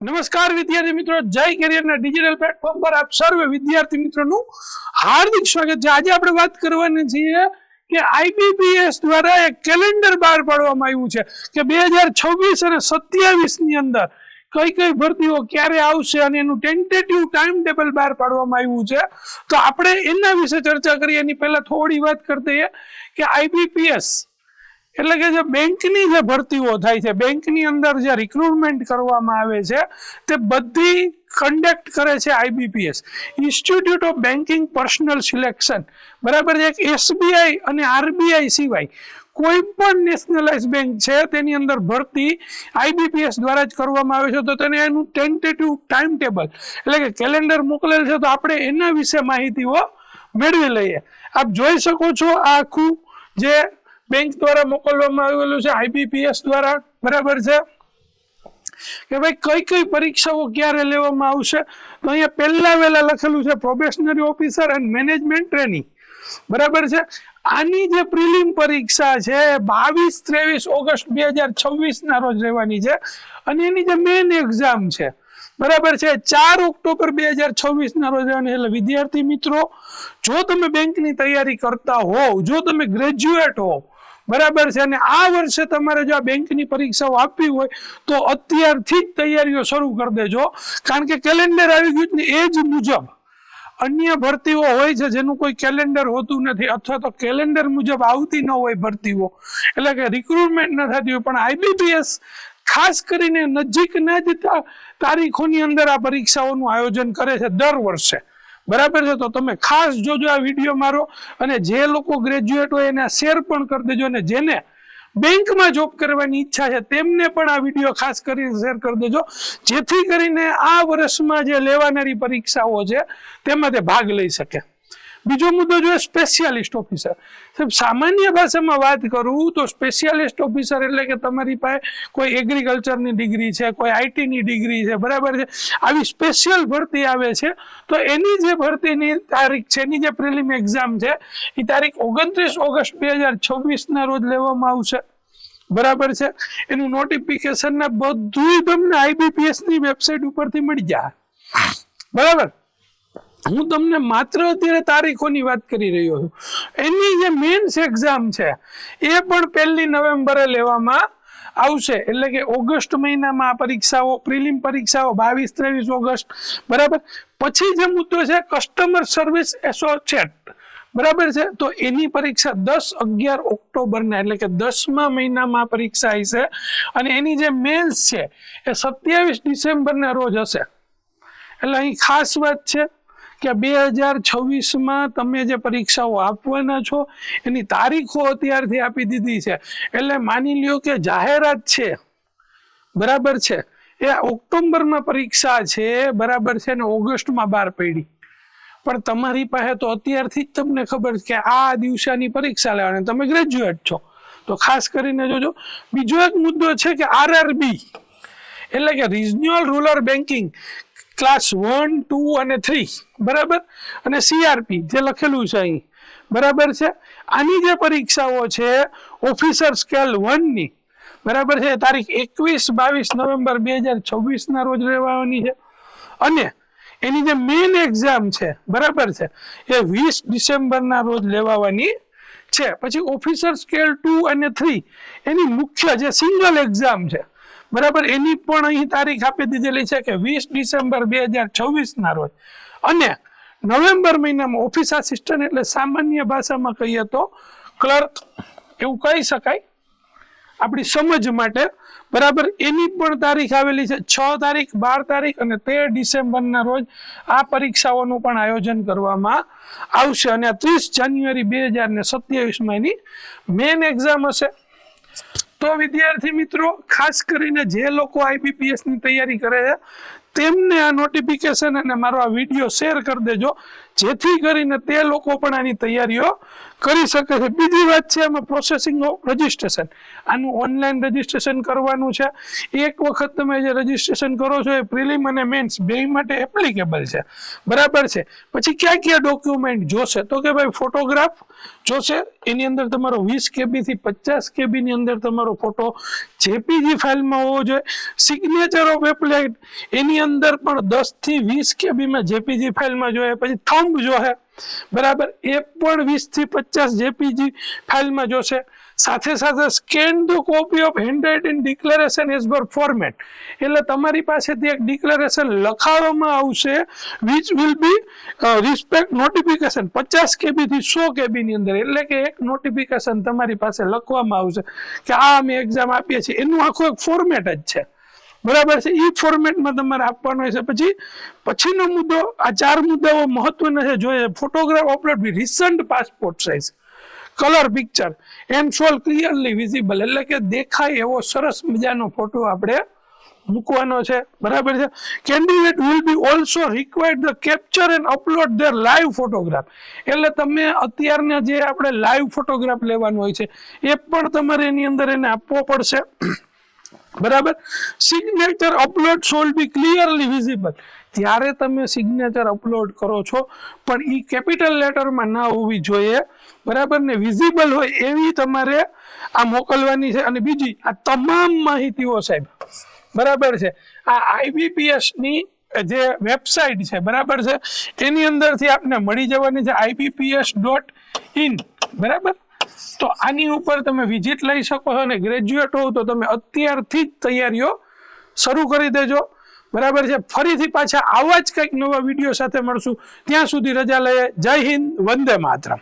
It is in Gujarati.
નમસ્કાર વિદ્યાર્થી મિત્રો, જય કેરિયરના ડિજિટલ પ્લેટફોર્મ પર આપ સર્વે વિદ્યાર્થી મિત્રોનું હાર્દિક સ્વાગત છે। આજે આપણે વાત કરવાની છીએ કે આઈબીપીએસ દ્વારા એક કેલેન્ડર બહાર પાડવામાં આવ્યું છે કે 2026 અને 27 ની અંદર કઈ કઈ ભરતીઓ ક્યારે આવશે અને એનું ટેન્ટેટિવ ટાઈમ ટેબલ બહાર પાડવામાં આવ્યું છે। તો આપણે એના વિશે ચર્ચા કરીએ એની પહેલા થોડી વાત કરते हैं કે આઈબીપીએસ એટલે કે જે બેંકની જે ભરતીઓ થાય છે, બેંકની અંદર જે રિક્રુટમેન્ટ કરવામાં આવે છે તે બધી કન્ડક્ટ કરે છે IBPS, institute of banking personal selection, બરાબર છે। એસબીઆઈ અને આરબીઆઈ સિવાય કોઈ પણ નેશનલાઇઝ બેંક છે તેની અંદર ભરતી આઈબીપીએસ દ્વારા જ કરવામાં આવે છે। તો તેને એનું ટેન્ટેટિવ ટાઈમ ટેબલ એટલે કે કેલેન્ડર મોકલેલ છે, તો આપણે એના વિશે માહિતીઓ મેળવી લઈએ। આપ જોઈ શકો છો આ આખું જે બેંક દ્વારા મોકલવામાં આવેલું છે આઈબીપીએસ દ્વારા, બરાબર છે કે ભાઈ કઈ કઈ પરીક્ષાઓ ક્યારે લેવામાં આવશે। તો અહીંયા પહેલા વહેલા લખેલું છે probationary officer and management training, બરાબર છે। આની જે પ્રિલિમ પરીક્ષા છે 22-23 ઓગસ્ટ 2026 ના રોજ રહેવાની છે અને એની જે મેઇન એક્ઝામ છે, બરાબર છે, 4 ઓક્ટોબર 2026 ના રોજ રહેવાની। એટલે વિદ્યાર્થી મિત્રો, જો તમે બેંકની તૈયારી કરતા હોવ, જો તમે ગ્રેજ્યુએટ હોવ, બરાબર છે, અને આ વર્ષે તમારે જો આ બેંકની પરીક્ષાઓ આપવી હોય તો અત્યારથી જ તૈયારીઓ શરૂ કરી દેજો, કારણ કે કેલેન્ડર આવી ગયું ને એ જ મુજબ અન્ય ભરતીઓ હોય છે જેનું કોઈ કેલેન્ડર હોતું નથી અથવા તો કેલેન્ડર મુજબ આવતી ન હોય ભરતીઓ, એટલે કે રિક્રુટમેન્ટ ન થતી હોય, પણ આઈબીપીએસ ખાસ કરીને નજીકના જ તારીખોની અંદર આ પરીક્ષાઓનું આયોજન કરે છે દર વર્ષે, બરાબર છે। તો તમે ખાસ જોજો આ વિડીયો મારો, અને જે લોકો ગ્રેજ્યુએટ હોય એને શેર પણ કરી દેજો, અને જેને બેંકમાં જોબ કરવાની ઈચ્છા છે તેમને પણ આ વિડીયો ખાસ કરીને શેર કરી દેજો, જેથી કરીને આ વર્ષમાં જે લેવાનારી પરીક્ષાઓ છે તેમાં તે ભાગ લઈ શકે। બીજો મુદ્દો જો સ્પેશિયાલિસ્ટ ઓફિસર, સામાન્ય ભાષામાં વાત કરું તો સ્પેશિયાલિસ્ટ ઓફિસર એટલે કે તમારી પાસે કોઈ એગ્રીકલ્ચરની ડિગ્રી છે, કોઈ આઈટીની ડિગ્રી છે, બરાબર છે, આવી સ્પેશિયલ ભરતી આવે છે તો એની જે ભરતીની તારીખ છે, એની જે પ્રિલિમ એક્ઝામ છે એ તારીખ 29 ઓગસ્ટ 2026 ના રોજ લેવામાં આવશે, બરાબર છે। એનું નોટિફિકેશન ને બધું તમને આઈબીપીએસ ની વેબસાઇટ ઉપરથી મળી જાય, બરાબર। હું તમને માત્ર અત્યારે તારીખોની વાત કરી રહ્યો છું। એની જે મેન્સ એક્ઝામ છે એ પણ 1 નવેમ્બરે લેવામાં આવશે, એટલે કે ઓગસ્ટ મહિનામાં પરીક્ષાઓ, પ્રિલિમ પરીક્ષાઓ 22-23 ઓગસ્ટ, બરાબર। પછી જે મુદ્દો છે કસ્ટમર સર્વિસ એસોસિએટ, બરાબર છે, તો એની પરીક્ષા 10-11 ઓક્ટોબરના એટલે કે 10મા મહિનામાં પરીક્ષા હશે, અને એની જે મેન્સ છે એ 27 ડિસેમ્બરના રોજ હશે। એટલે અહીં ખાસ વાત છે કે 2026માં તમે જે પરીક્ષાઓ આપવાના છો એની તારીખો અત્યારથી આપી દીધી છે, એટલે માની લ્યો કે જાહેરાત છે, બરાબર છે, એ ઓક્ટોબરમાં પરીક્ષા છે, બરાબર છે, ને ઓગસ્ટમાં બહાર પડી, પણ તમારી પાસે તો અત્યારથી જ તમને ખબર છે કે આ દિવસાની પરીક્ષા લેવાની, તમે ગ્રેજ્યુએટ છો તો ખાસ કરીને જોજો। બીજો એક મુદ્દો છે કે આરઆરબી એટલે કે રિજનલ રૂરલ બેન્કિંગ ક્લાસ 1, 2 અને 3, બરાબર, અને સીઆરપી જે લખેલું છે અહીં, બરાબર છે, આની જે પરીક્ષાઓ છે ઓફિસર સ્કેલ 1 ની, બરાબર છે, તારીખ 21-22 નવેમ્બર 2026 ના રોજ રહેવાની છે, અને એની જે મેઇન એક્ઝામ છે, બરાબર છે, એ 20 ડિસેમ્બરના રોજ લેવાની છે। પછી ઓફિસર સ્કેલ 2 અને 3 એની મુખ્ય જે સિંગલ એક્ઝામ છે, બરાબર, એની પણ અહીં તારીખ આપી દીધેલી છે કે 20 ડિસેમ્બર 2026 ના રોજ, અને નવેમ્બર મહિનામાં ઓફિસ આસિસ્ટન્ટ એટલે સામાન્ય ભાષામાં કહીએ તો ક્લર્ક એવું કહી શકાય આપણી સમજ માટે, બરાબર, એની પણ તારીખ આવેલી છે 6 તારીખ, 12 તારીખ અને 13 ડિસેમ્બરના રોજ આ પરીક્ષાઓનું પણ આયોજન કરવામાં આવશે, અને 30 જાન્યુઆરી 2027માં એની મેઇન એક્ઝામ હશે। તો વિદ્યાર્થી મિત્રો, ખાસ કરીને જે લોકો આઈબીપીએસ ની તૈયારી કરે છે તેમને આ નોટિફિકેશન અને મારો આ વિડીયો શેર કરી દેજો, જેથી કરીને તે લોકો પણ આની તૈયારીઓ કરી શકે છે। બીજી વાત છે એમાં પ્રોસેસિંગ ઓફ રજીસ્ટ્રેશન, આનું ઓનલાઈન રજીસ્ટ્રેશન કરવાનું છે। એક વખત તમે જે રજીસ્ટ્રેશન કરો છો એ પ્રિલિમ અને મેન્સ બે માટે એપ્લિકેબલ છે, બરાબર છે। પછી ક્યાં ક્યાં ડોક્યુમેન્ટ જોશે તો કે ભાઈ ફોટોગ્રાફ જોશે, એની અંદર તમારો 20 KB થી 50 KB ની અંદર તમારો ફોટો જેપીજી ફાઇલમાં હોવો જોઈએ. સિગ્નેચર ઓફ એપ્લાઇડ એની અંદર પણ 10 થી 20 કેબીમાં જેપીજી ફાઇલમાં જોઈએ. પછી થંબ જોશે, બરાબર, એ પણ 20 થી 50 જેપીજી ફાઇલમાં જોશે. સાથે સાથે scan the copy of handwriting declaration as per format, એટલે તમારી પાસેથી એક ડિક્લેરેશન લખાવવામાં આવશે which will be respect notification 50 કેબી થી 100 કેબીની અંદર, એટલે કે એક નોટિફિકેશન તમારી પાસે લખવામાં આવશે કે આ અમે એક્ઝામ આપીએ છીએ, એનું આખું એક ફોર્મેટ જ છે, બરાબર છે. એ ફોર્મેટમાં તમારે આપવાનું હોય છે. પછીનો મુદ્દો, આ 4 મુદ્દાઓ મહત્વના છે જોઈએ. Photograph upload be recent passport size, colour picture and shall clearly visible, એટલે કે દેખાય એવો સરસ મજાનો ફોટો આપણે મૂકવાનો છે, બરાબર છે. Candidate will be also required the capture and upload there live photograph, એટલે તમે અત્યારના જે આપણે લાઈવ ફોટોગ્રાફ લેવાનો હોય છે એ પણ તમારે એની અંદર એને આપવો પડશે, બરાબર. સિગ્નેચર અપલોડ શોલ બી ક્લિયરલી વિઝિબલ, ત્યારે તમે સિગ્નેચર અપલોડ કરો છો પણ એ કેપિટલ લેટરમાં ના હોવી જોઈએ, બરાબર ને, વિઝિબલ હોય એવી તમારે આ મોકલવાની છે. અને બીજી આ તમામ માહિતીઓ સાહેબ, બરાબર છે, આ આઈબીપીએસ ની જે વેબસાઇટ છે, બરાબર છે, એની અંદરથી આપને મળી જવાની છે, IBPS.in, બરાબર. તો આની ઉપર તમે વિઝિટ લઈ શકો છો. અને ગ્રેજ્યુએટ હો તો તમે અત્યારથી જ તૈયારીઓ શરૂ કરી દેજો, બરાબર છે. ફરીથી પાછા આવા જ કંઈક નવા વિડીયો સાથે મળશું. ત્યાં સુધી રજા લઈએ. જય હિન્દ, વંદે માતરમ.